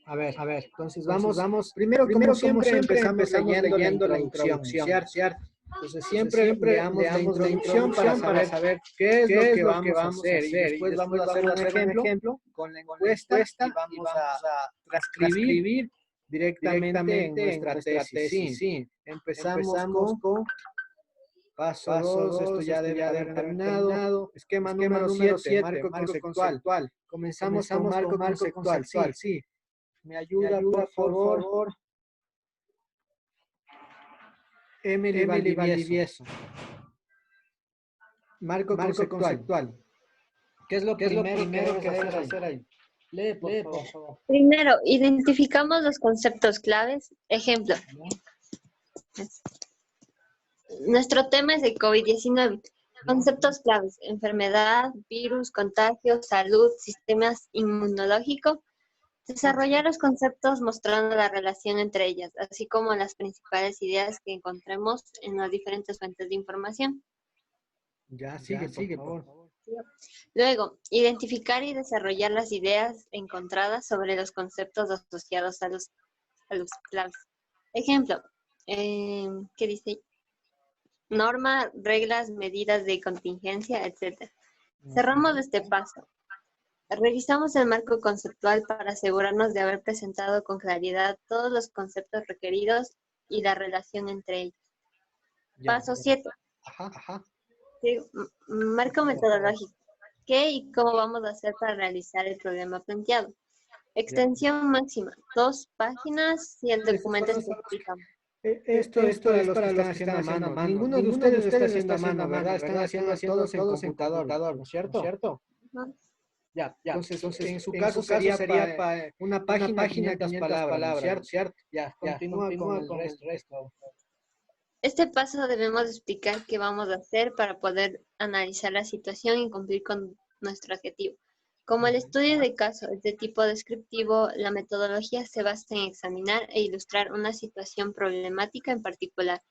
A ver, entonces vamos, primero como siempre empezamos leyendo la introducción, ¿cierto? Entonces siempre leamos la introducción para saber qué es lo que vamos a hacer y después vamos a hacer un ejemplo con la encuesta y vamos a transcribir directamente en nuestra tesis. Sí. Empezamos con paso 2, esto ya debe haber terminado. Esquema número 7, marco conceptual. Comenzamos con marco conceptual, sí. Me ayuda, por favor, Emily Valdivieso. Marco conceptual. ¿Qué es lo primero que debes hacer ahí? Lee, por favor. Primero, identificamos los conceptos claves. Ejemplo. Nuestro tema es el COVID-19. Conceptos claves: enfermedad, virus, contagio, salud, sistemas inmunológico. Desarrollar los conceptos mostrando la relación entre ellas, así como las principales ideas que encontremos en las diferentes fuentes de información. Ya, sigue, por favor. Luego, identificar y desarrollar las ideas encontradas sobre los conceptos asociados a los claves. Ejemplo, ¿qué dice? Norma, reglas, medidas de contingencia, etc. Cerramos este paso. Revisamos el marco conceptual para asegurarnos de haber presentado con claridad todos los conceptos requeridos y la relación entre ellos. Paso 7. Sí, marco metodológico. ¿Qué y cómo vamos a hacer para realizar el problema planteado? Extensión máxima, 2 páginas si el documento especifica. Esto es para los que están haciendo a mano. Ninguno de ustedes está haciendo a mano, ¿verdad? Están haciendo todos en computador, ¿no es cierto? Ya. Entonces, en su caso sería para una página 500 palabras, ¿cierto? Ya, continúa con el resto. Este paso debemos explicar qué vamos a hacer para poder analizar la situación y cumplir con nuestro objetivo. Como el estudio de caso es de tipo descriptivo, la metodología se basa en examinar e ilustrar una situación problemática en particular,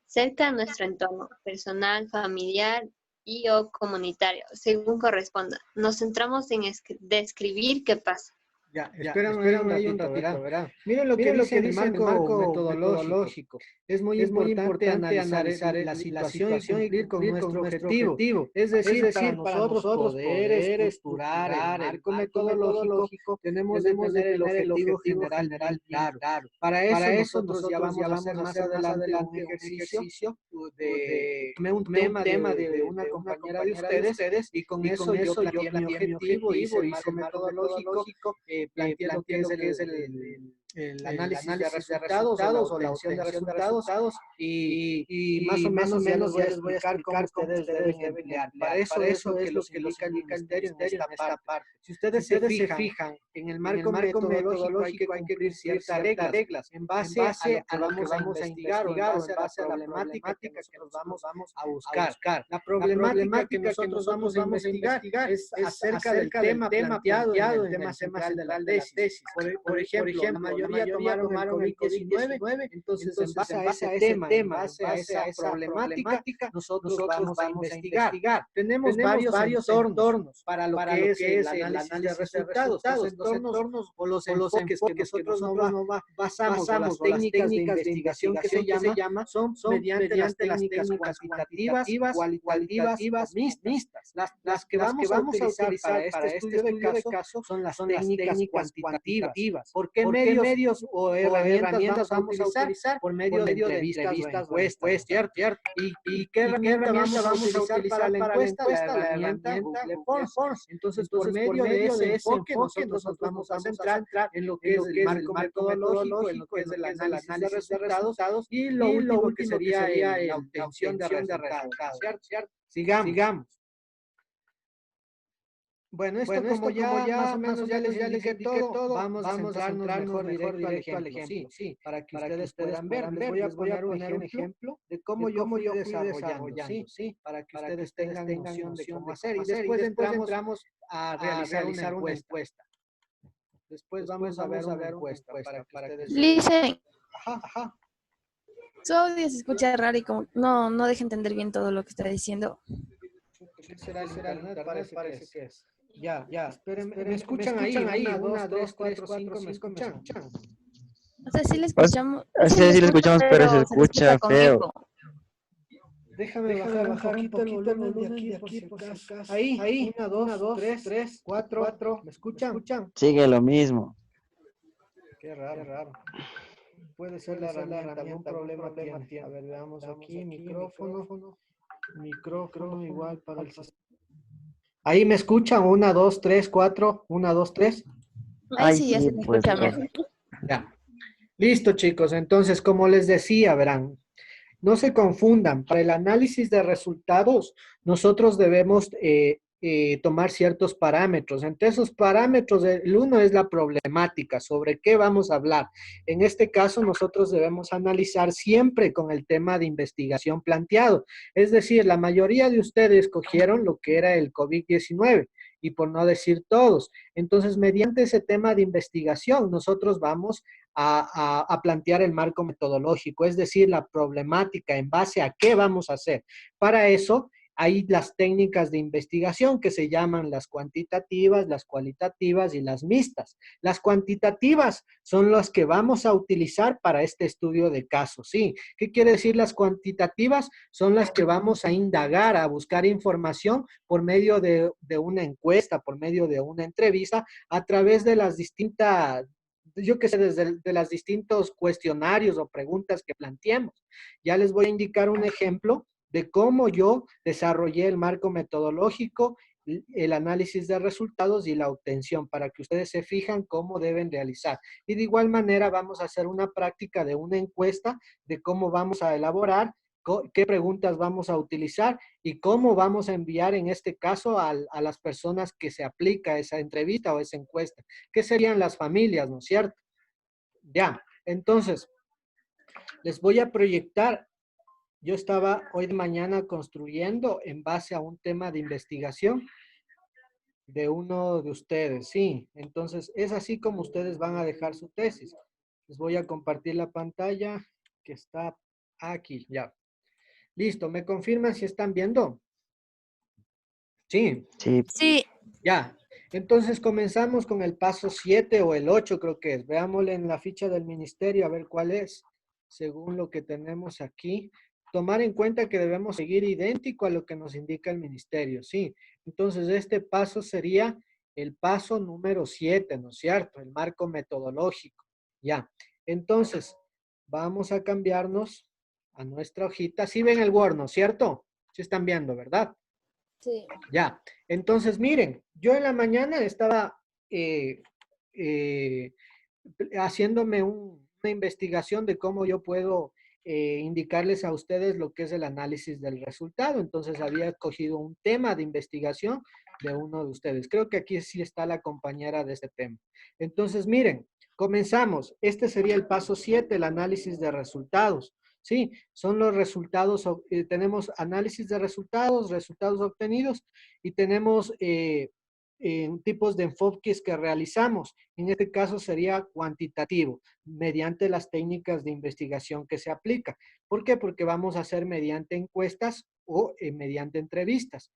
cerca a nuestro entorno, personal, familiar y o comunitario, según corresponda. Nos centramos en describir qué pasa. Ya, espérame ahí un ratito, ¿verdad? Miren lo que dice el marco metodológico. Es muy importante analizar la situación y cumplir con nuestro objetivo. Es decir, para nosotros poder estructurar el marco metodológico, tenemos de tener el objetivo general claro. Para eso nosotros ya vamos a hacer más adelante un ejercicio de un tema de una compañera de ustedes y con eso yo planteé mi objetivo, hice el marco metodológico, planteé lo que es el análisis de resultados o la obtención de resultados y más o menos ya les voy a explicar cómo ustedes deben emplear. Para eso es lo que indica el ministerio en esta parte. Si ustedes se fijan, en el marco metodológico hay que cumplir ciertas reglas en base a lo que vamos a investigar o en base a la problemática que nosotros vamos a buscar. La problemática que nosotros vamos a investigar es acerca del tema planteado en el tema central de la tesis. Por ejemplo, la mayoría tomaron el COVID-19, entonces en base a ese tema, en base a esa problemática, nosotros vamos a investigar. Tenemos varios entornos para lo que es el análisis de resultados. Los entornos o los enfoques que nosotros basamos, o las técnicas de investigación que se llama, son mediante las técnicas cuantitativas, cualitativas, mixtas. Las que vamos a utilizar para este estudio de caso son las técnicas cuantitativas. ¿Por qué medios o herramientas vamos a utilizar? Por medio de entrevistas o encuestas, ¿cierto? ¿Y qué herramienta vamos a utilizar para la encuesta? La herramienta Google Forms. Entonces, por medio de ese enfoque, nosotros nos vamos a centrar en lo que es el marco metodológico, en lo que es el análisis de resultados y lo último que sería la obtención de resultados, ¿cierto? Sigamos. Bueno, esto como ya más o menos ya les indiqué todo, vamos a centrarnos mejor directo al ejemplo, sí, para que ustedes puedan ver. Les voy a poner un ejemplo de cómo yo fui desarrollando, sí, para que ustedes tengan noción de cómo hacer. Y después entramos a realizar una encuesta. Después vamos a ver una encuesta para que ustedes... Listen, Ajá. su audio se escucha raro y como no deja entender bien todo lo que está diciendo. ¿Qué será el internet? Parece que es. Ya, espérenme, ¿me escuchan ahí? Una, dos, tres, cuatro, cinco, ¿me escuchan? O sea, sí le O escuchamos, sí sea, le sí lo escucho, escuchamos, pero se pero se le escucha escucha con feo. eco. Déjame bajar un poquito el volumen de aquí, por si acaso. Ahí, una, dos, tres, cuatro, ¿me escuchan? Sigue lo mismo. Qué raro. Puede ser la herramienta, algún problema tiene. A ver, veamos aquí, micrófono igual para el sistema. Ahí me escuchan, una, dos, tres, cuatro, una, dos, tres. Ahí Ay, sí ya sí, se le pues, escucha mejor. Ya. Listo, chicos. Entonces, como les decía, verán, no se confundan. Para el análisis de resultados, nosotros debemos tomar ciertos parámetros. Entre esos parámetros, el uno es la problemática, sobre qué vamos a hablar. En este caso, nosotros debemos analizar siempre con el tema de investigación planteado. Es decir, la mayoría de ustedes cogieron lo que era el COVID-19 y por no decir todos. Entonces, mediante ese tema de investigación, nosotros vamos a plantear el marco metodológico, es decir, la problemática en base a qué vamos a hacer. Para eso, hay las técnicas de investigación que se llaman las cuantitativas, las cualitativas y las mixtas. Las cuantitativas son las que vamos a utilizar para este estudio de casos, ¿sí? ¿Qué quiere decir las cuantitativas? Son las que vamos a indagar, a buscar información por medio de una encuesta, por medio de una entrevista, a través de las distintas, yo qué sé, desde de los distintos cuestionarios o preguntas que planteemos. Ya les voy a indicar un ejemplo de cómo yo desarrollé el marco metodológico, el análisis de resultados y la obtención, para que ustedes se fijan cómo deben realizar. Y de igual manera vamos a hacer una práctica de una encuesta de cómo vamos a elaborar, qué preguntas vamos a utilizar y cómo vamos a enviar en este caso a las personas que se aplica esa entrevista o esa encuesta, que serían las familias, ¿no es cierto? Ya, entonces, les voy a proyectar. Yo estaba hoy de mañana construyendo en base a un tema de investigación de uno de ustedes, sí. Entonces, es así como ustedes van a dejar su tesis. Les voy a compartir la pantalla que está aquí, ya. Listo, ¿me confirman si están viendo? Sí, sí, Sí, ya. Entonces comenzamos con el paso 7 o el 8 creo que es. Veámosle en la ficha del ministerio a ver cuál es, según lo que tenemos aquí. Tomar en cuenta que debemos seguir idéntico a lo que nos indica el ministerio, sí. Entonces este paso sería el paso número 7, ¿no es cierto? El marco metodológico. Ya. Entonces, vamos a cambiarnos a nuestra hojita. Sí ven el Word, ¿no es cierto? Sí están viendo, ¿verdad? sí. Ya, entonces miren, yo en la mañana estaba eh, eh, haciéndome una investigación de cómo yo puedo indicarles a ustedes lo que es el análisis del resultado. Entonces había cogido un tema de investigación de uno de ustedes. Creo que aquí sí está la compañera de este tema. Entonces miren, comenzamos. Este sería el paso 7, el análisis de resultados. Sí, son los resultados, tenemos análisis de resultados, resultados obtenidos y tenemos tipos de enfoques que realizamos. En este caso sería cuantitativo, mediante las técnicas de investigación que se aplica. ¿Por qué? Porque vamos a hacer mediante encuestas o mediante entrevistas.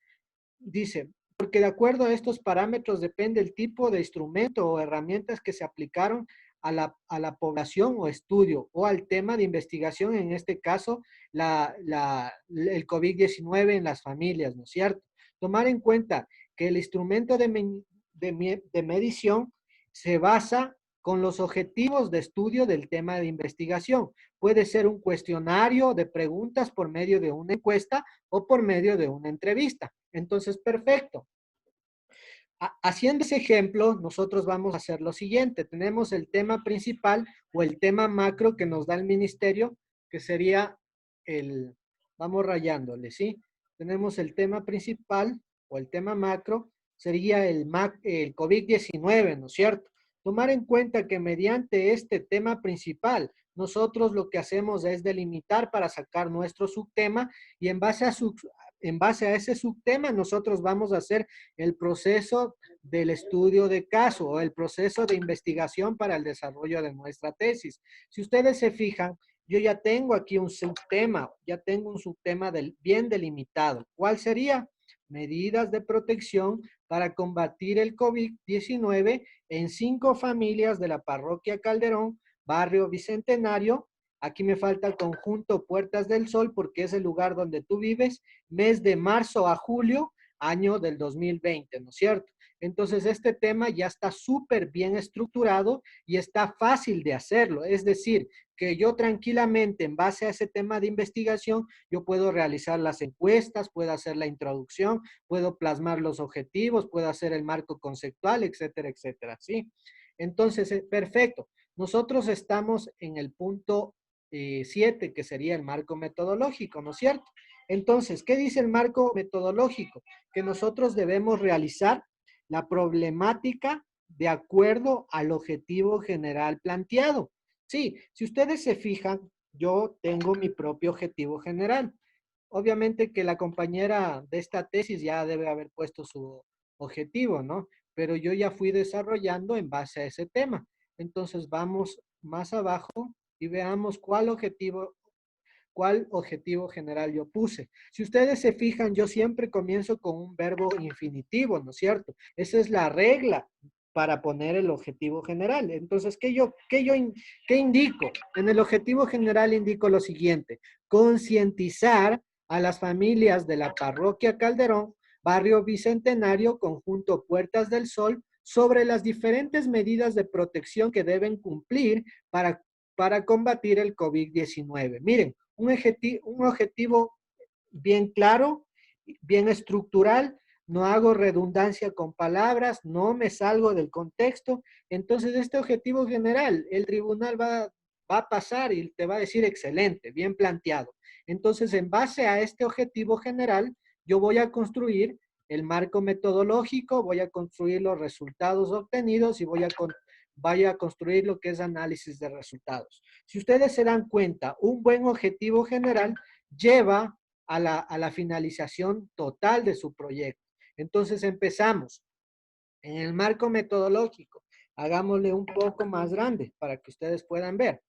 Dice, porque de acuerdo a estos parámetros depende el tipo de instrumento o herramientas que se aplicaron a la población o estudio o al tema de investigación, en este caso, el COVID-19 en las familias, ¿no es cierto? Tomar en cuenta que el instrumento de medición se basa con los objetivos de estudio del tema de investigación. Puede ser un cuestionario de preguntas por medio de una encuesta o por medio de una entrevista. Entonces, perfecto. Haciendo ese ejemplo, nosotros vamos a hacer lo siguiente. Tenemos el tema principal o el tema macro que nos da el ministerio, que sería vamos rayándole, ¿sí? Tenemos el tema principal o el tema macro, sería el COVID-19, ¿no es cierto? Tomar en cuenta que mediante este tema principal, nosotros lo que hacemos es delimitar para sacar nuestro subtema y en base a ese subtema nosotros vamos a hacer el proceso del estudio de caso o el proceso de investigación para el desarrollo de nuestra tesis. Si ustedes se fijan, yo ya tengo aquí un subtema, bien delimitado. ¿Cuál sería? Medidas de protección para combatir el COVID-19 en 5 familias de la parroquia Calderón, barrio Bicentenario. Aquí me falta el conjunto Puertas del Sol porque es el lugar donde tú vives, mes de marzo a julio, año del 2020, ¿no es cierto? Entonces, este tema ya está súper bien estructurado y está fácil de hacerlo. Es decir, que yo tranquilamente, en base a ese tema de investigación, yo puedo realizar las encuestas, puedo hacer la introducción, puedo plasmar los objetivos, puedo hacer el marco conceptual, etcétera, etcétera, ¿sí? Entonces, perfecto. Nosotros estamos en el punto 7, que sería el marco metodológico, ¿no es cierto? Entonces, ¿qué dice el marco metodológico? Que nosotros debemos realizar la problemática de acuerdo al objetivo general planteado. Sí, si ustedes se fijan, yo tengo mi propio objetivo general. Obviamente que la compañera de esta tesis ya debe haber puesto su objetivo, ¿no? Pero yo ya fui desarrollando en base a ese tema. Entonces vamos más abajo y veamos cuál objetivo general yo puse. Si ustedes se fijan, yo siempre comienzo con un verbo infinitivo, ¿no es cierto? Esa es la regla para poner el objetivo general. Entonces, ¿qué indico? En el objetivo general indico lo siguiente: concientizar a las familias de la parroquia Calderón, barrio Bicentenario, conjunto Puertas del Sol, sobre las diferentes medidas de protección que deben cumplir para combatir el COVID-19. Miren, un objetivo bien claro, bien estructural, no hago redundancia con palabras, no me salgo del contexto. Entonces, este objetivo general, el tribunal va a pasar y te va a decir excelente, bien planteado. Entonces, en base a este objetivo general, yo voy a construir el marco metodológico, voy a construir los resultados obtenidos y voy a construir lo que es análisis de resultados. Si ustedes se dan cuenta, un buen objetivo general lleva a la finalización total de su proyecto. Entonces empezamos. En el marco metodológico, hagámosle un poco más grande para que ustedes puedan ver.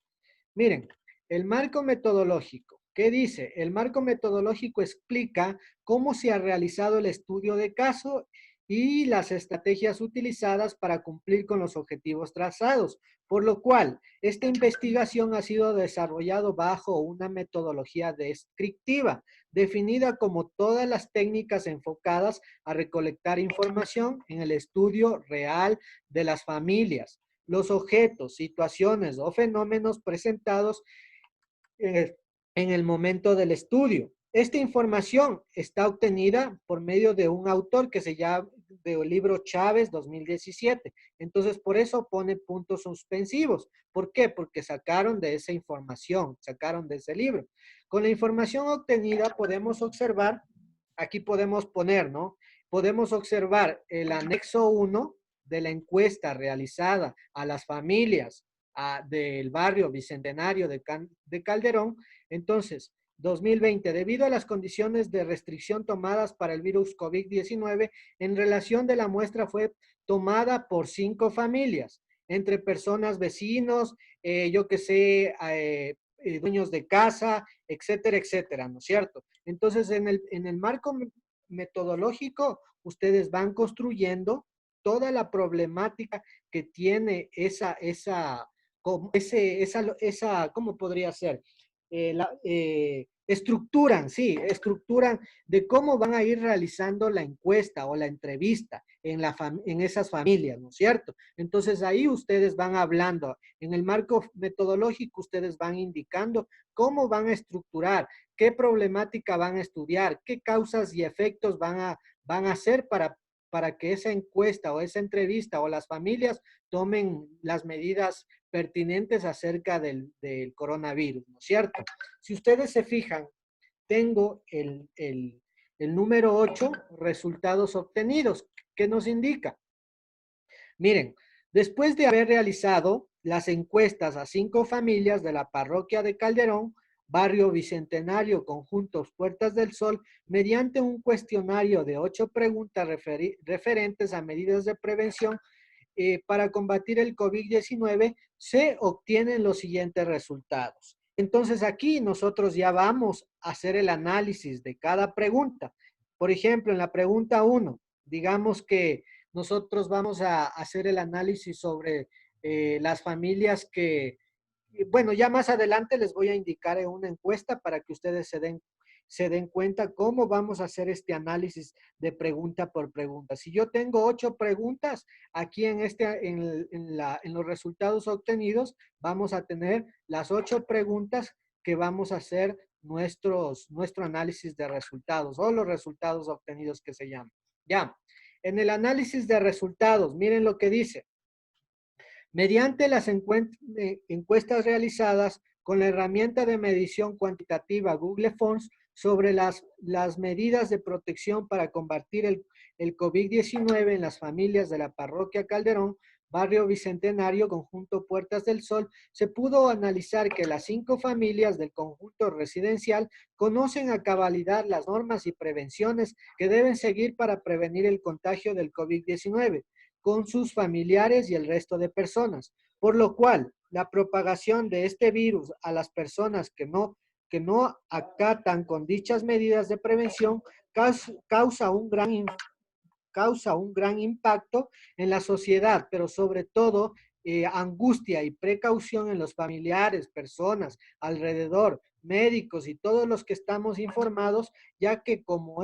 Miren, el marco metodológico, ¿qué dice? El marco metodológico explica cómo se ha realizado el estudio de caso y las estrategias utilizadas para cumplir con los objetivos trazados, por lo cual esta investigación ha sido desarrollada bajo una metodología descriptiva, definida como todas las técnicas enfocadas a recolectar información en el estudio real de las familias, los objetos, situaciones o fenómenos presentados en el momento del estudio. Esta información está obtenida por medio de un autor que se llama del libro Chávez 2017. Entonces, por eso pone puntos suspensivos. ¿Por qué? Porque sacaron de esa información, sacaron de ese libro. Con la información obtenida podemos observar, aquí podemos poner, ¿no? Podemos observar el anexo 1 de la encuesta realizada a las familias del barrio Bicentenario de Calderón. Entonces, 2020, debido a las condiciones de restricción tomadas para el virus COVID-19, en relación de la muestra fue tomada por 5 familias, entre personas, vecinos, yo que sé, dueños de casa, etcétera, etcétera, ¿no es cierto? Entonces, en el marco metodológico, ustedes van construyendo toda la problemática que tiene ¿cómo podría ser? Estructuran de cómo van a ir realizando la encuesta o la entrevista en esas familias, ¿no es cierto? Entonces ahí ustedes van hablando, en el marco metodológico ustedes van indicando cómo van a estructurar, qué problemática van a estudiar, qué causas y efectos van a hacer para que esa encuesta o esa entrevista o las familias tomen las medidas pertinentes acerca del coronavirus, ¿no es cierto? Si ustedes se fijan, tengo el número 8, resultados obtenidos. ¿Qué nos indica? Miren, después de haber realizado las encuestas a 5 familias de la parroquia de Calderón, barrio Bicentenario, conjuntos Puertas del Sol, mediante un cuestionario de 8 preguntas referentes a medidas de prevención para combatir el COVID-19, se obtienen los siguientes resultados. Entonces aquí nosotros ya vamos a hacer el análisis de cada pregunta. Por ejemplo, en la pregunta 1, digamos que nosotros vamos a hacer el análisis sobre las familias que, bueno, ya más adelante les voy a indicar en una encuesta para que ustedes se den cuenta cómo vamos a hacer este análisis de pregunta por pregunta. Si yo tengo 8 preguntas, aquí en los resultados obtenidos, vamos a tener las 8 preguntas que vamos a hacer nuestro análisis de resultados o los resultados obtenidos que se llaman. Ya, en el análisis de resultados, miren lo que dice. Mediante las encuestas realizadas con la herramienta de medición cuantitativa Google Forms sobre las medidas de protección para combatir el COVID-19 en las familias de la parroquia Calderón, barrio Bicentenario, conjunto Puertas del Sol, se pudo analizar que las 5 familias del conjunto residencial conocen a cabalidad las normas y prevenciones que deben seguir para prevenir el contagio del COVID-19 con sus familiares y el resto de personas, por lo cual la propagación de este virus a las personas que no acatan con dichas medidas de prevención causa un gran impacto en la sociedad, pero sobre todo angustia y precaución en los familiares, personas alrededor, médicos y todos los que estamos informados, ya que como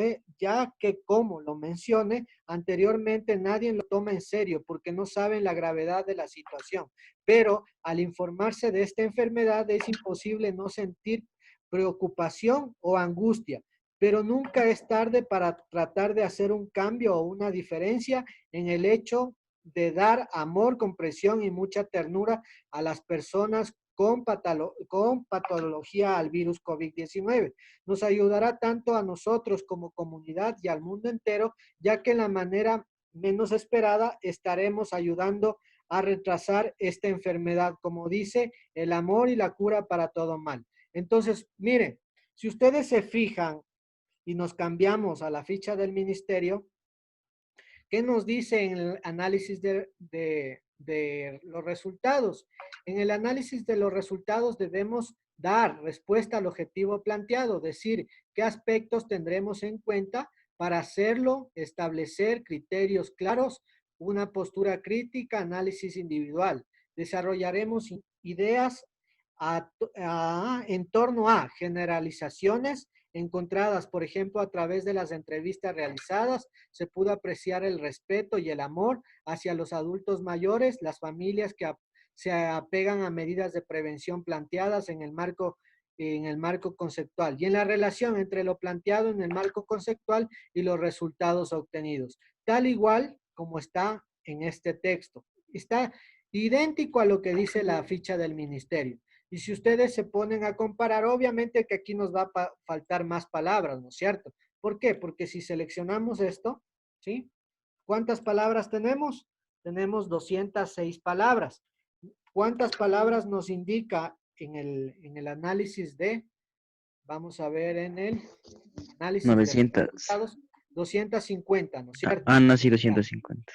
lo mencioné anteriormente, nadie lo toma en serio porque no saben la gravedad de la situación. Pero al informarse de esta enfermedad es imposible no sentir preocupación o angustia, pero nunca es tarde para tratar de hacer un cambio o una diferencia en el hecho de dar amor, comprensión y mucha ternura a las personas con patología al virus COVID-19. Nos ayudará tanto a nosotros como comunidad y al mundo entero, ya que en la manera menos esperada estaremos ayudando a retrasar esta enfermedad, como dice, el amor y la cura para todo mal. Entonces, miren, si ustedes se fijan y nos cambiamos a la ficha del ministerio, ¿qué nos dice en el análisis de los resultados? En el análisis de los resultados debemos dar respuesta al objetivo planteado, decir qué aspectos tendremos en cuenta para hacerlo, establecer criterios claros, una postura crítica, análisis individual. Desarrollaremos ideas en torno a generalizaciones encontradas, por ejemplo, a través de las entrevistas realizadas, se pudo apreciar el respeto y el amor hacia los adultos mayores, las familias que se apegan a medidas de prevención planteadas en el marco conceptual y en la relación entre lo planteado en el marco conceptual y los resultados obtenidos, tal igual como está en este texto. Está idéntico a lo que dice la ficha del ministerio. Y si ustedes se ponen a comparar, obviamente que aquí nos va a faltar más palabras, ¿no es cierto? ¿Por qué? Porque si seleccionamos esto, ¿sí? ¿Cuántas palabras tenemos? Tenemos 206 palabras. ¿Cuántas palabras nos indica en el análisis vamos a ver en el análisis 900. de resultados, 250, ¿no es cierto? No, sí, 250.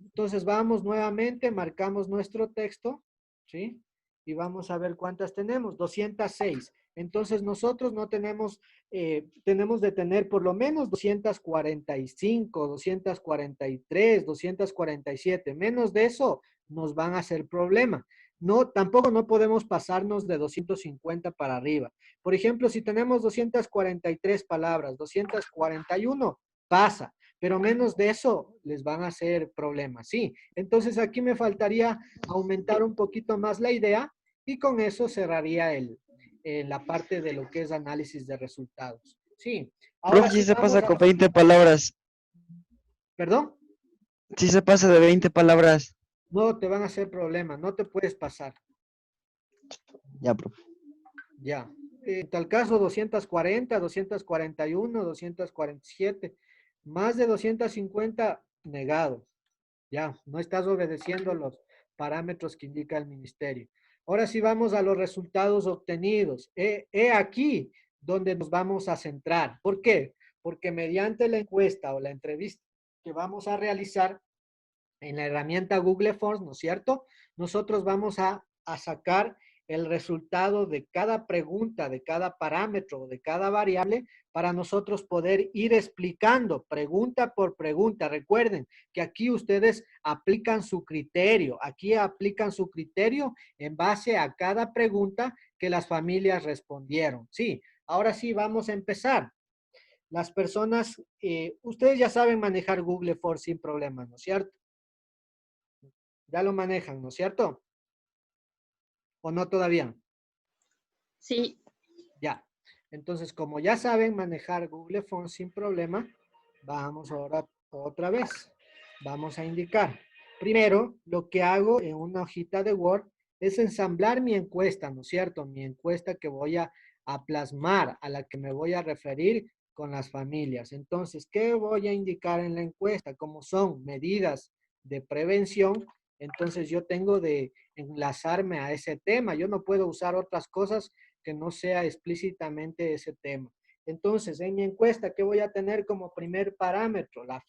Entonces vamos nuevamente, marcamos nuestro texto, ¿sí? Y vamos a ver cuántas tenemos, 206. Entonces nosotros no tenemos, tenemos de tener por lo menos 245, 243, 247. Menos de eso nos van a hacer problema. No, tampoco no podemos pasarnos de 250 para arriba. Por ejemplo, si tenemos 243 palabras, 241 pasa, pero menos de eso les van a hacer problemas, ¿sí? Entonces aquí me faltaría aumentar un poquito más la idea y con eso cerraría la parte de lo que es análisis de resultados. Sí. Ahora Profe, si sí se vamos pasa con 20 palabras. ¿Perdón? Si se pasa de 20 palabras. No te van a hacer problemas, no te puedes pasar. Ya, profe. Ya. En tal caso, 240, 241, 247. Más de 250, negado. Ya, no estás obedeciendo los parámetros que indica el ministerio. Ahora sí vamos a los resultados obtenidos. He aquí donde nos vamos a centrar. ¿Por qué? Porque mediante la encuesta o la entrevista que vamos a realizar en la herramienta Google Forms, ¿no es cierto? Nosotros vamos a sacar el resultado de cada pregunta, de cada parámetro, de cada variable, para nosotros poder ir explicando pregunta por pregunta. Recuerden que aquí ustedes aplican su criterio, aquí aplican su criterio en base a cada pregunta que las familias respondieron. Sí, ahora sí vamos a empezar. Las personas, ustedes ya saben manejar Google Forms sin problemas, ¿no es cierto? Ya lo manejan, ¿no es cierto? ¿O no todavía? Sí. Ya. Entonces, como ya saben manejar Google Forms sin problema, vamos ahora otra vez. Vamos a indicar. Primero, lo que hago en una hojita de Word es ensamblar mi encuesta, ¿no es cierto? Mi encuesta que voy a plasmar, a la que me voy a referir con las familias. Entonces, ¿qué voy a indicar en la encuesta? Como son medidas de prevención, entonces yo tengo de enlazarme a ese tema. Yo no puedo usar otras cosas que no sea explícitamente ese tema. Entonces, en mi encuesta, ¿qué voy a tener como primer parámetro? La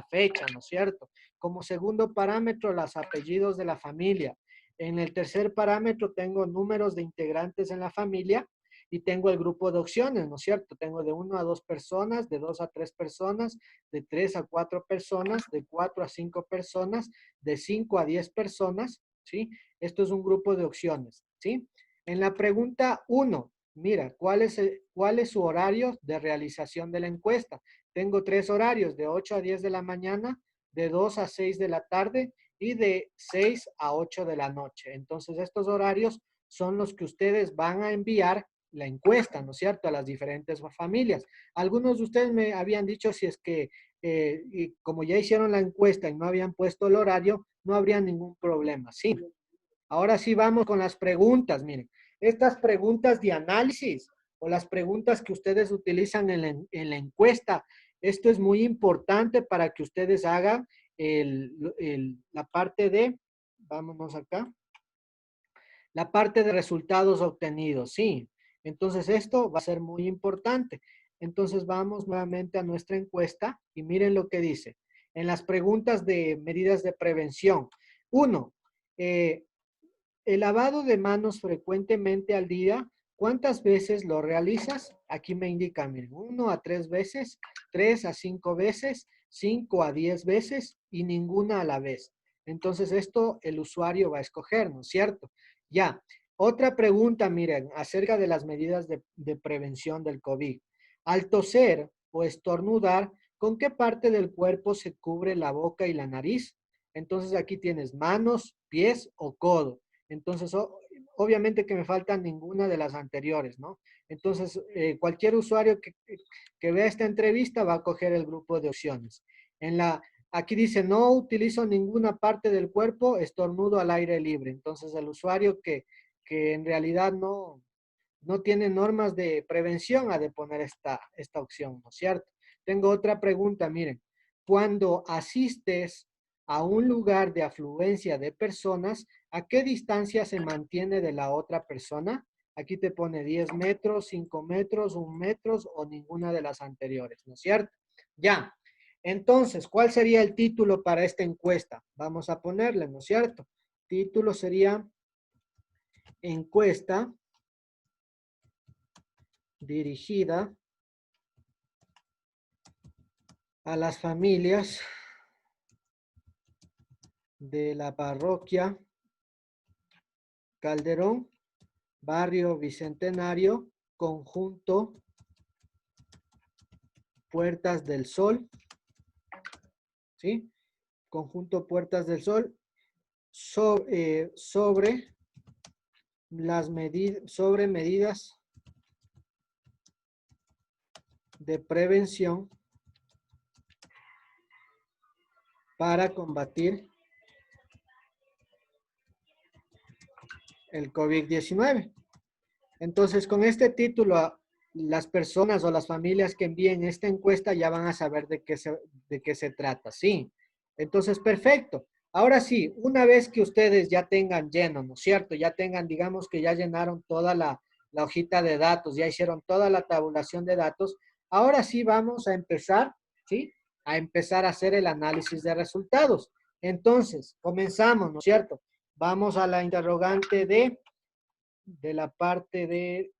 fecha, ¿no es cierto? Como segundo parámetro, los apellidos de la familia. En el tercer parámetro tengo números de integrantes en la familia y tengo el grupo de opciones, ¿no es cierto? Tengo de 1 a 2 personas, de 2 a 3 personas, de 3 a 4 personas, de 4 a 5 personas, de 5 a 10 personas, ¿sí? Esto es un grupo de opciones, ¿sí? En la pregunta 1, mira, ¿cuál es su horario de realización de la encuesta? Tengo 3 horarios, de 8 a 10 de la mañana, de 2 a 6 de la tarde y de 6 a 8 de la noche. Entonces, estos horarios son los que ustedes van a enviar la encuesta, ¿no es cierto?, a las diferentes familias. Algunos de ustedes me habían dicho si es que, y como ya hicieron la encuesta y no habían puesto el horario, no habría ningún problema, ¿sí? Ahora sí vamos con las preguntas, miren. Estas preguntas de análisis o las preguntas que ustedes utilizan en la encuesta, esto es muy importante para que ustedes hagan la parte de, vámonos acá, la parte de resultados obtenidos, sí. Entonces esto va a ser muy importante. Entonces vamos nuevamente a nuestra encuesta y miren lo que dice. En las preguntas de medidas de prevención. 1. El lavado de manos frecuentemente al día, ¿cuántas veces lo realizas? Aquí me indican, miren, 1 a 3 veces, 3 a 5 veces, 5 a 10 veces y ninguna a la vez. Entonces esto el usuario va a escoger, ¿no es cierto? Ya. Otra pregunta, miren, acerca de las medidas de prevención del COVID. Al toser o estornudar, ¿con qué parte del cuerpo se cubre la boca y la nariz? Entonces aquí tienes manos, pies o codo. Entonces, obviamente que me faltan ninguna de las anteriores, ¿no? Entonces, cualquier usuario que vea esta entrevista va a coger el grupo de opciones. Aquí dice, no utilizo ninguna parte del cuerpo, estornudo al aire libre. Entonces, el usuario que en realidad no tiene normas de prevención ha de poner esta opción, ¿no es cierto? Tengo otra pregunta, miren. Cuando asistes a un lugar de afluencia de personas, ¿a qué distancia se mantiene de la otra persona? Aquí te pone 10 metros, 5 metros, 1 metro o ninguna de las anteriores, ¿no es cierto? Ya. Entonces, ¿cuál sería el título para esta encuesta? Vamos a ponerle, ¿no es cierto? Título sería encuesta dirigida a las familias de la parroquia Calderón, barrio Bicentenario, conjunto Puertas del Sol, ¿sí? Conjunto Puertas del Sol, sobre medidas de prevención para combatir el COVID-19. Entonces, con este título, las personas o las familias que envíen esta encuesta ya van a saber de qué se trata, ¿sí? Entonces, perfecto. Ahora sí, una vez que ustedes ya tengan lleno, ¿no es cierto? Ya tengan, digamos que ya llenaron toda la hojita de datos, ya hicieron toda la tabulación de datos, ahora sí vamos a empezar, ¿sí? A empezar a hacer el análisis de resultados. Entonces, comenzamos, ¿no es cierto? Vamos a la interrogante de de la parte de,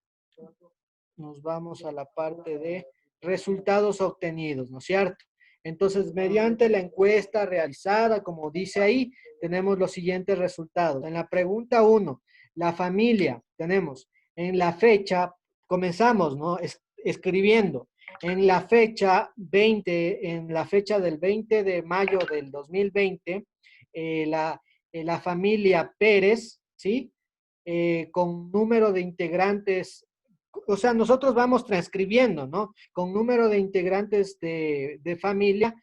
nos vamos a la parte de resultados obtenidos, ¿no es cierto? Entonces, mediante la encuesta realizada, como dice ahí, tenemos los siguientes resultados. En la pregunta 1, la familia, tenemos en la fecha, comenzamos, ¿no? Escribiendo. En la fecha 20, en la fecha del 20 de mayo del 2020, la familia Pérez, ¿sí? Con número de integrantes, o sea, nosotros vamos transcribiendo, ¿no? Con número de integrantes de familia,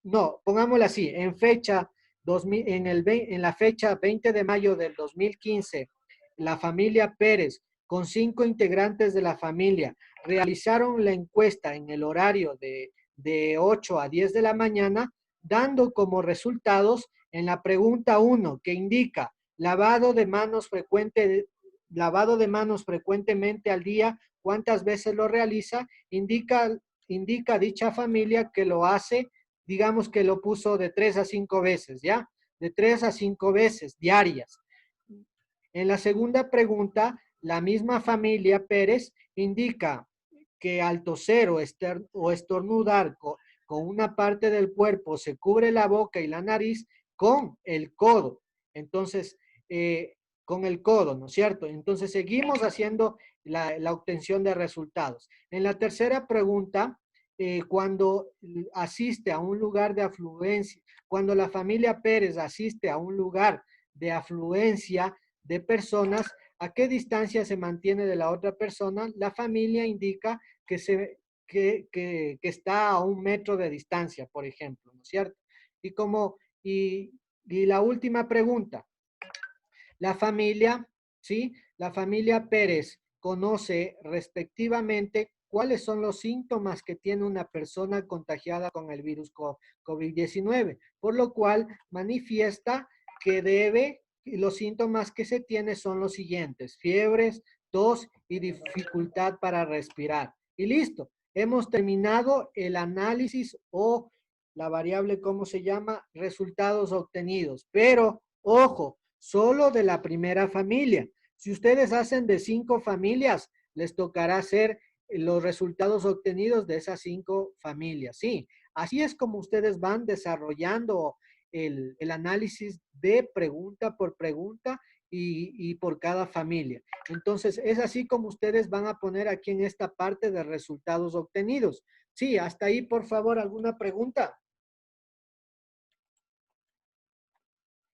no, pongámoslo así, en fecha 2000, en la fecha 20 de mayo del 2015, la familia Pérez, con 5 integrantes de la familia, realizaron la encuesta en el horario de 8 a 10 de la mañana, dando como resultados en la pregunta 1, que indica lavado de manos frecuentemente al día, cuántas veces lo realiza, indica dicha familia que lo hace, digamos que lo puso de 3 a 5 veces, ¿ya? De 3 a 5 veces diarias. En la segunda pregunta, la misma familia Pérez indica que al toser o estornudar con una parte del cuerpo se cubre la boca y la nariz con el codo. Entonces, con el codo, ¿no es cierto? Entonces, seguimos haciendo la obtención de resultados. En la tercera pregunta, cuando asiste a un lugar de afluencia, cuando la familia Pérez asiste a un lugar de afluencia de personas, ¿a qué distancia se mantiene de la otra persona? La familia indica que está a 1 metro de distancia, por ejemplo, ¿no es cierto? Y la última pregunta, la familia, ¿sí? La familia Pérez conoce respectivamente cuáles son los síntomas que tiene una persona contagiada con el virus COVID-19, por lo cual manifiesta que los síntomas que se tiene son los siguientes: fiebres, tos y dificultad para respirar. Y listo, hemos terminado el análisis o la variable, ¿cómo se llama? Resultados obtenidos. Pero, ojo, solo de la primera familia. Si ustedes hacen de 5 familias, les tocará hacer los resultados obtenidos de esas 5 familias. Sí, así es como ustedes van desarrollando el análisis de pregunta por pregunta y por cada familia. Entonces, es así como ustedes van a poner aquí en esta parte de resultados obtenidos. Sí, hasta ahí, por favor, ¿alguna pregunta?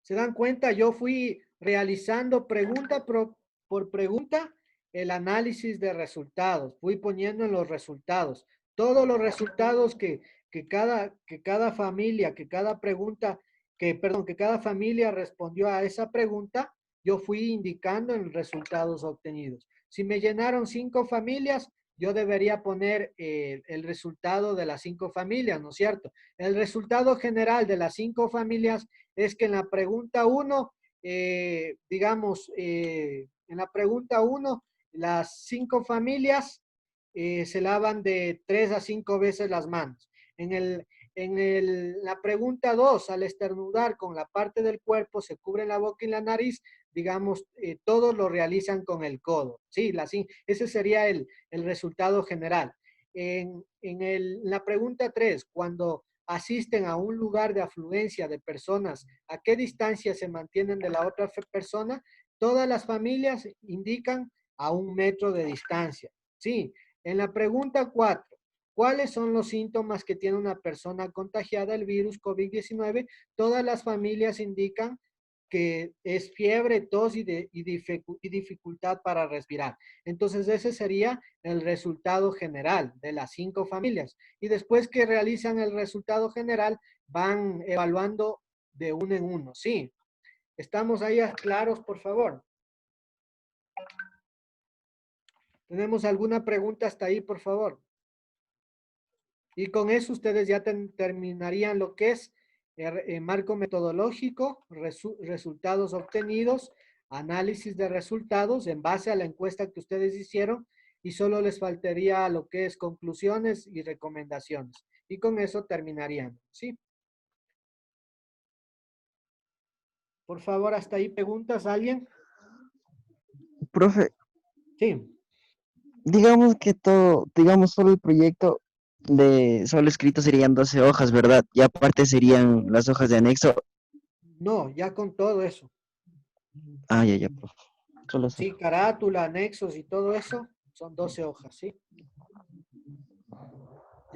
¿Se dan cuenta? Yo fui realizando pregunta por pregunta el análisis de resultados. Fui poniendo en los resultados. Todos los resultados que cada familia, que cada familia respondió a esa pregunta, yo fui indicando en resultados obtenidos. Si me llenaron 5 familias, yo debería poner el resultado de las 5 familias, ¿no es cierto? El resultado general de las 5 familias es que en la pregunta 1, en la pregunta 1, las 5 familias se lavan de 3 a 5 veces las manos. La pregunta 2, al estornudar con la parte del cuerpo, se cubre la boca y la nariz, digamos, todos lo realizan con el codo. Sí, ese sería el resultado general. La pregunta 3, cuando asisten a un lugar de afluencia de personas, ¿a qué distancia se mantienen de la otra persona? Todas las familias indican a 1 metro de distancia. Sí, en la pregunta 4, ¿cuáles son los síntomas que tiene una persona contagiada del virus COVID-19? Todas las familias indican que es fiebre, tos y dificultad para respirar. Entonces, ese sería el resultado general de las 5 familias. Y después que realizan el resultado general, van evaluando de uno en uno. Sí, ¿estamos ahí claros, por favor? ¿Tenemos alguna pregunta hasta ahí, por favor? Y con eso ustedes ya terminarían lo que es marco metodológico, resultados obtenidos, análisis de resultados en base a la encuesta que ustedes hicieron, y solo les faltaría lo que es conclusiones y recomendaciones. Y con eso terminarían, ¿sí? Por favor, hasta ahí preguntas, ¿alguien? Profe, Sí. digamos que todo, digamos solo el proyecto de solo escrito serían 12 hojas, ¿verdad? Y aparte serían las hojas de anexo. No, ya con todo eso. Ah, ya, profe. Solo eso. Sí, carátula, anexos y todo eso son 12 hojas, ¿sí?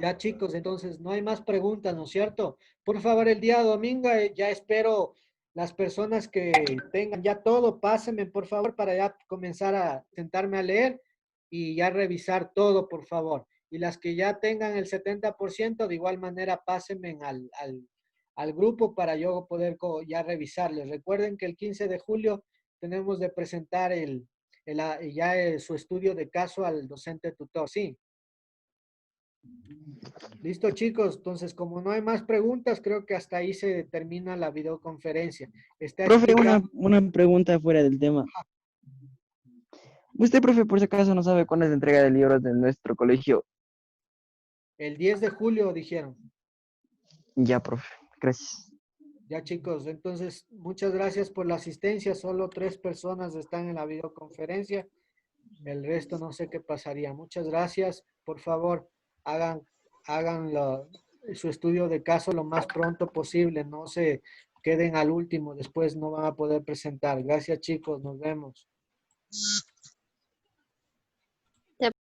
Ya chicos, entonces no hay más preguntas, ¿no es cierto? Por favor, el día domingo ya espero las personas que tengan ya todo, pásenme por favor para ya comenzar a sentarme a leer y ya revisar todo, por favor. Y las que ya tengan el 70%, de igual manera pásenme al grupo para yo poder ya revisarles. Recuerden que el 15 de julio tenemos de presentar su estudio de caso al docente tutor, ¿sí? Listo, chicos. Entonces, como no hay más preguntas, creo que hasta ahí se termina la videoconferencia. Está Profe, explicado una pregunta fuera del tema. Usted, profe, por si acaso no sabe cuándo es la entrega de libros de nuestro colegio. el 10 de julio, dijeron. Ya, profe. Gracias. Ya, chicos. Entonces, muchas gracias por la asistencia. Solo 3 personas están en la videoconferencia. El resto no sé qué pasaría. Muchas gracias. Por favor, hagan, su estudio de caso lo más pronto posible. No se queden al último. Después no van a poder presentar. Gracias, chicos. Nos vemos.